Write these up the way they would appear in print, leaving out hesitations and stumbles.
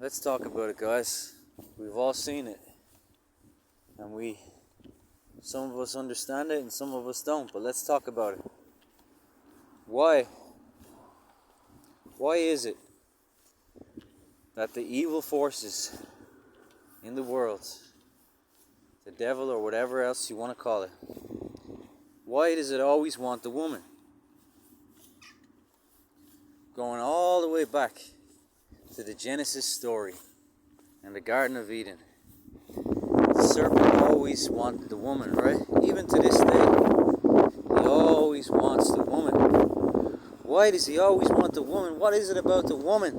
Let's talk about it, guys. We've all seen it, and some of us understand it and some of us don't, but let's talk about it. Why is it that the evil forces in the world, the devil or whatever else you want to call it, why does it always want the woman? Going all the way back to the Genesis story and the Garden of Eden. The serpent always wanted the woman, right? Even to this day, he always wants the woman. Why does he always want the woman? What is it about the woman?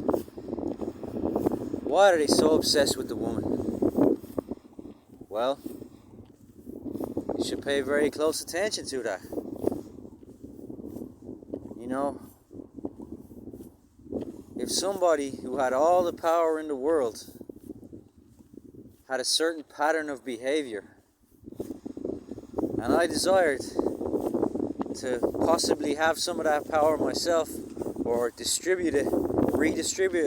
Why are they so obsessed with the woman? Well, you should pay very close attention to that. You know, if somebody who had all the power in the world had a certain pattern of behavior, and I desired to possibly have some of that power myself, or redistribute it a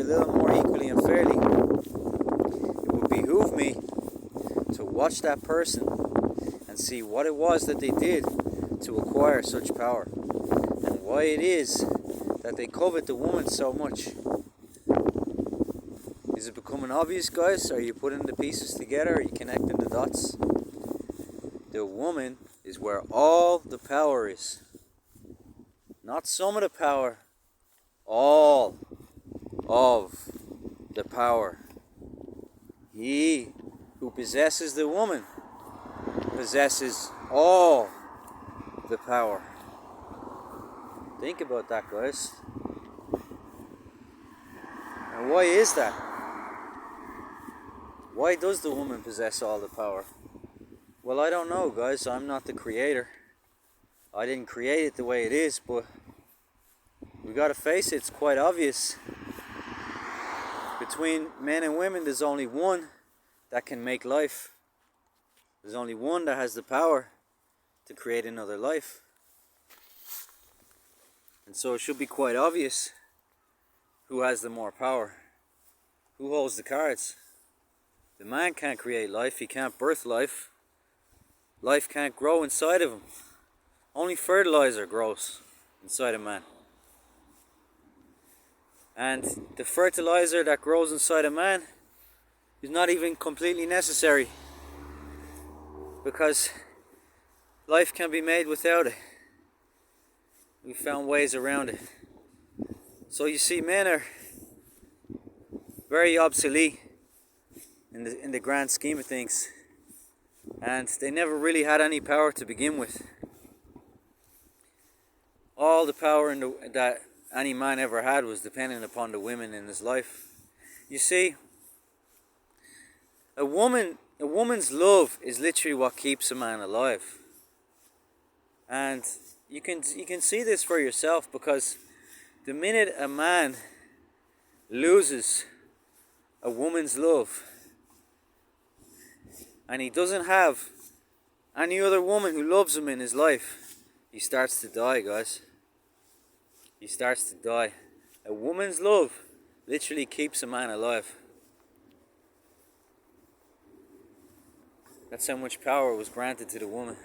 little more equally and fairly, it would behoove me to watch that person and see what it was that they did to acquire such power, and why it is that they covet the woman so much. Is it becoming obvious, guys? Are you putting the pieces together? Are you connecting the dots? The woman is where all the power is. Not some of the power, all of the power. He who possesses the woman possesses all the power. Think about that, guys. And why is that? Why does the woman possess all the power? Well, I don't know, guys. I'm not the creator. I didn't create it the way it is, but we gotta face it, it's quite obvious. Between men and women, there's only one that can make life. There's only one that has the power to create another life. And so it should be quite obvious who has the more power, who holds the cards. The man can't create life, he can't birth life. Life can't grow inside of him. Only fertilizer grows inside a man. And the fertilizer that grows inside a man is not even completely necessary, because life can be made without it. We found ways around it. So you see, men are very obsolete in the grand scheme of things, and they never really had any power to begin with. All the power that any man ever had was dependent upon the women in his life. You see, a woman's love is literally what keeps a man alive. And you can see this for yourself, because the minute a man loses a woman's love, and he doesn't have any other woman who loves him in his life, he starts to die, guys. He starts to die. A woman's love literally keeps a man alive. That's how much power was granted to the woman.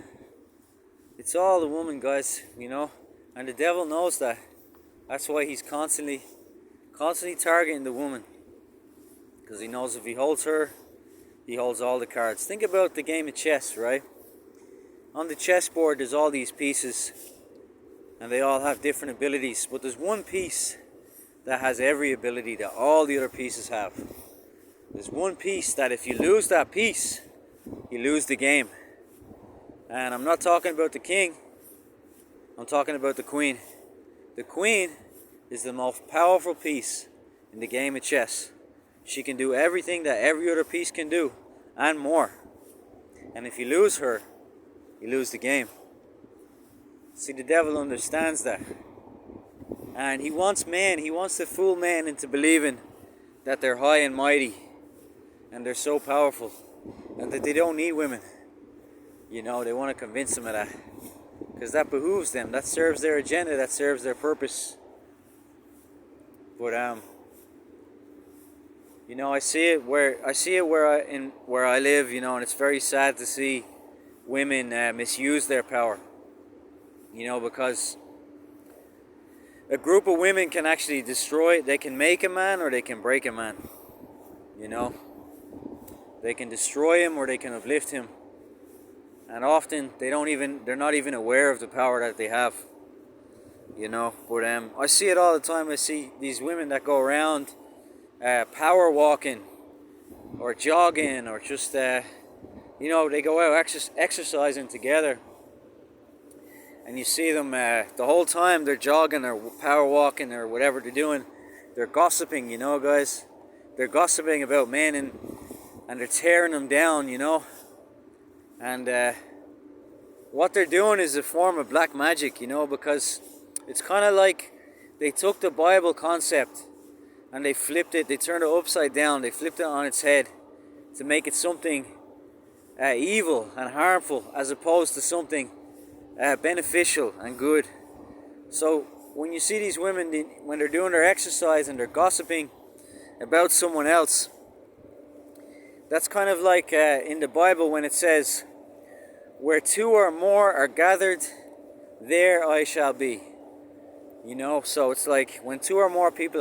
It's all the woman, guys, you know, and the devil knows that. That's why he's constantly targeting the woman, because he knows if he holds her, he holds all the cards. Think about the game of chess, right? On the chessboard, there's all these pieces, and they all have different abilities, but there's one piece that has every ability that all the other pieces have. There's one piece that if you lose that piece, you lose the game. And I'm not talking about the king, I'm talking about the queen. The queen is the most powerful piece in the game of chess. She can do everything that every other piece can do, and more. And if you lose her, you lose the game. See, the devil understands that. And he wants to fool men into believing that they're high and mighty, and they're so powerful, and that they don't need women. You know, they want to convince them of that, because that behooves them, that serves their agenda, that serves their purpose. But You know, I see it where I live. You know, and it's very sad to see women misuse their power. You know, because a group of women can actually destroy. They can make a man or they can break a man. You know, they can destroy him or they can uplift him. And often they're not even aware of the power that they have. You know, but I see it all the time. I see these women that go around power walking or jogging or just you know, they go out exercising together, and you see them the whole time they're jogging or power walking or whatever they're doing, they're gossiping. You know, guys, they're gossiping about men, and they're tearing them down. You know, and what they're doing is a form of black magic. You know, because it's kind of like they took the Bible concept and they flipped it, they turned it upside down, they flipped it on its head to make it something evil and harmful as opposed to something beneficial and good. So when you see these women, when they're doing their exercise and they're gossiping about someone else, that's kind of like in the Bible when it says, where two or more are gathered, there I shall be. You know, so it's like when two or more people